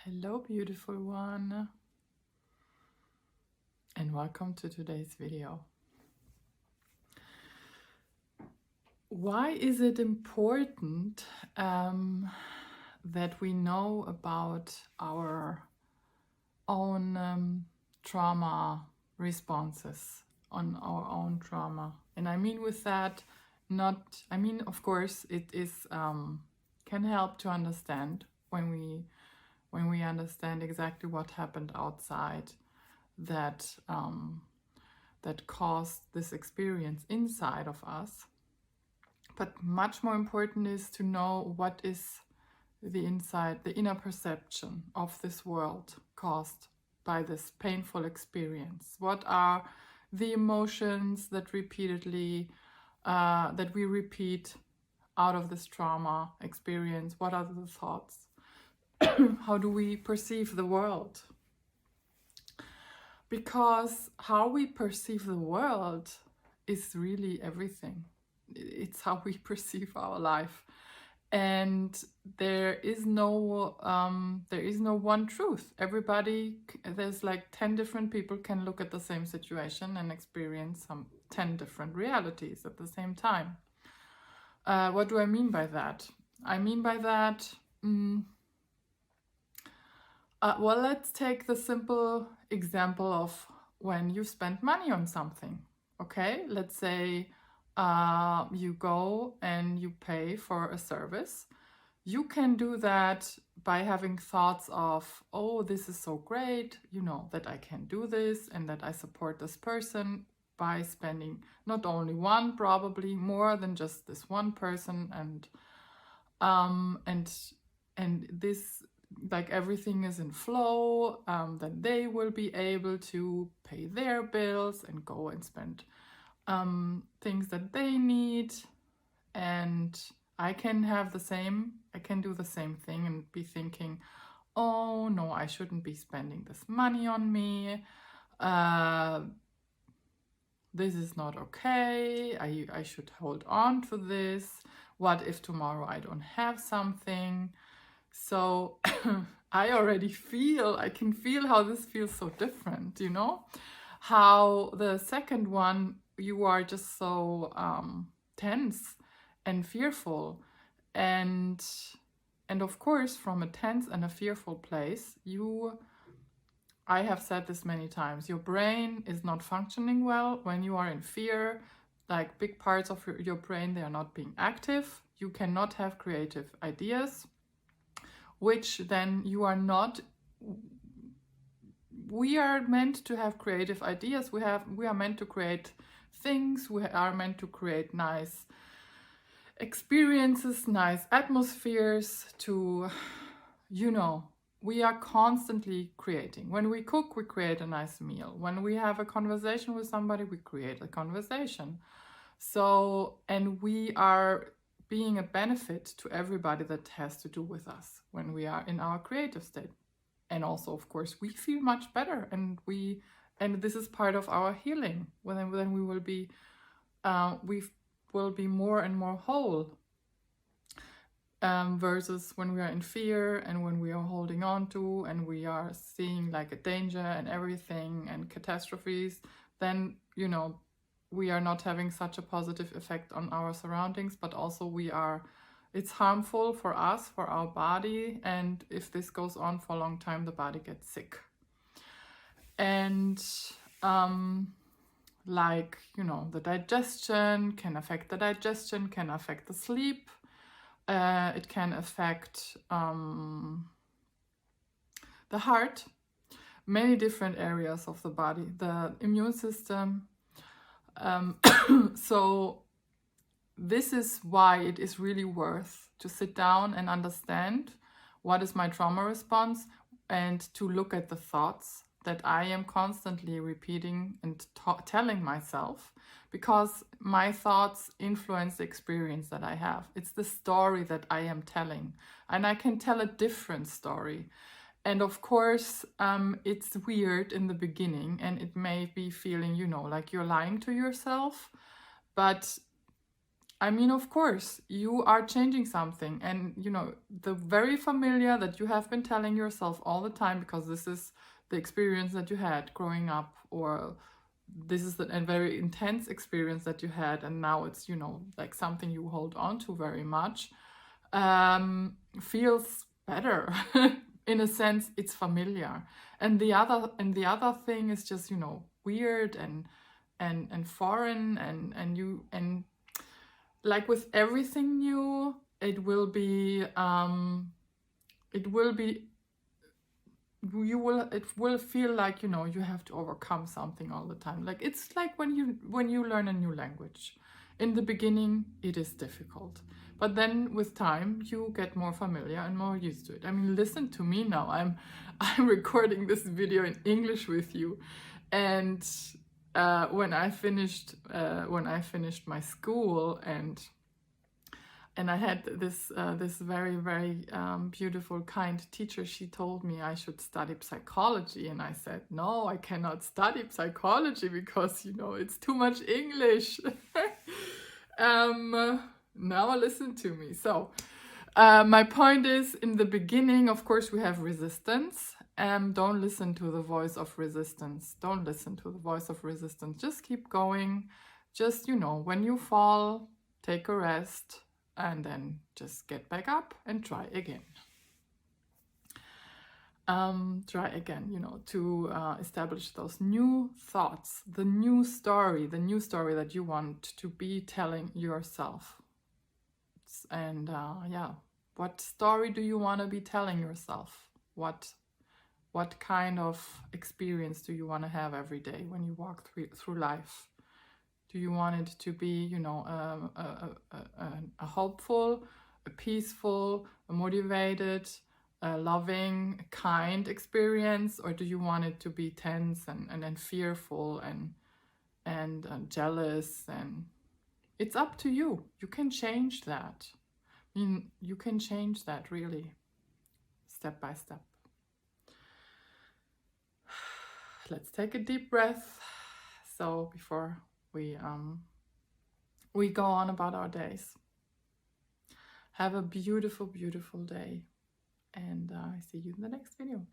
Hello, beautiful one, and welcome to today's video. Why is it important that we know about our own trauma responses on our own trauma? And I mean with that, of course, it is can help to understand when we understand exactly what happened outside that that caused this experience inside of us. But much more important is to know what is the inner perception of this world caused by this painful experience. What are the emotions that that we repeat out of this trauma experience? What are the thoughts? How do we perceive the world? Because how we perceive the world is really everything. It's how we perceive our life, and there is no one truth. There's like 10 different people can look at the same situation and experience 10 different realities at the same time. What do I mean by that? I mean by that, well, let's take the simple example of when you spend money on something. Okay, let's say you go and you pay for a service. You can do that by having thoughts of, oh, this is so great, that I can do this and that I support this person by spending not only one, probably more than just this one person, and this, like, everything is in flow, that they will be able to pay their bills and go and spend things that they need, and I can do the same thing and be thinking, oh no, I shouldn't be spending this money on me, this is not okay, I should hold on to this, what if tomorrow I don't have something? So I can feel how this feels so different, how the second one, you are just so tense and fearful, and of course, from a tense and a fearful place, I have said this many times, your brain is not functioning well when you are in fear. Like, big parts of your brain, they are not being active. You cannot have creative ideas, which then we are meant to have creative ideas. We are meant to create things. We are meant to create nice experiences, nice atmospheres, we are constantly creating. When we cook, we create a nice meal. When we have a conversation with somebody, we create a conversation. So, and we are being a benefit to everybody that has to do with us when we are in our creative state. And also, of course, we feel much better, and this is part of our healing. Then we will be more and more whole, versus when we are in fear and when we are holding on to and we are seeing like a danger and everything and catastrophes. Then we are not having such a positive effect on our surroundings, but also it's harmful for us, for our body, and if this goes on for a long time, the body gets sick. And the digestion can affect the sleep, it can affect the heart, many different areas of the body, the immune system. So this is why it is really worth to sit down and understand what is my trauma response, and to look at the thoughts that I am constantly repeating and telling myself, because my thoughts influence the experience that I have. It's the story that I am telling, and I can tell a different story. And of course, it's weird in the beginning, and it may be feeling, like you're lying to yourself. But I mean, of course, you are changing something, and you know, the very familiar that you have been telling yourself all the time, because this is the experience that you had growing up, or this is a very intense experience that you had, and now it's, you know, like something you hold on to very much, feels better. In a sense, it's familiar, and the other thing is just, you know, weird and foreign, and like with everything new, it will be it will feel like, you know, you have to overcome something all the time. Like it's like when you learn a new language. In the beginning it is difficult, but then with time you get more familiar and more used to it. I mean, listen to me now. I'm recording this video in English with you, and when I finished my school, and I had this very, very beautiful, kind teacher. She told me I should study psychology, and I said, no, I cannot study psychology because, you know, it's too much English. Now listen to me. So my point is, in the beginning, of course, we have resistance. Don't listen to the voice of resistance. Don't listen to the voice of resistance. Just keep going. Just, you know, when you fall, take a rest, and then just get back up and try again. Try again, you know, to establish those new thoughts, the new story that you want to be telling yourself. And yeah, what story do you want to be telling yourself? What kind of experience do you want to have every day when you walk through life? Do you want it to be, you know, a hopeful, a peaceful, a motivated, a loving, a kind experience, or do you want it to be tense and fearful and jealous? And it's up to you. You can change that. I mean, you can change that really, step by step. Let's take a deep breath. So before we go on about our days. Have a beautiful, beautiful day, and I see you in the next video.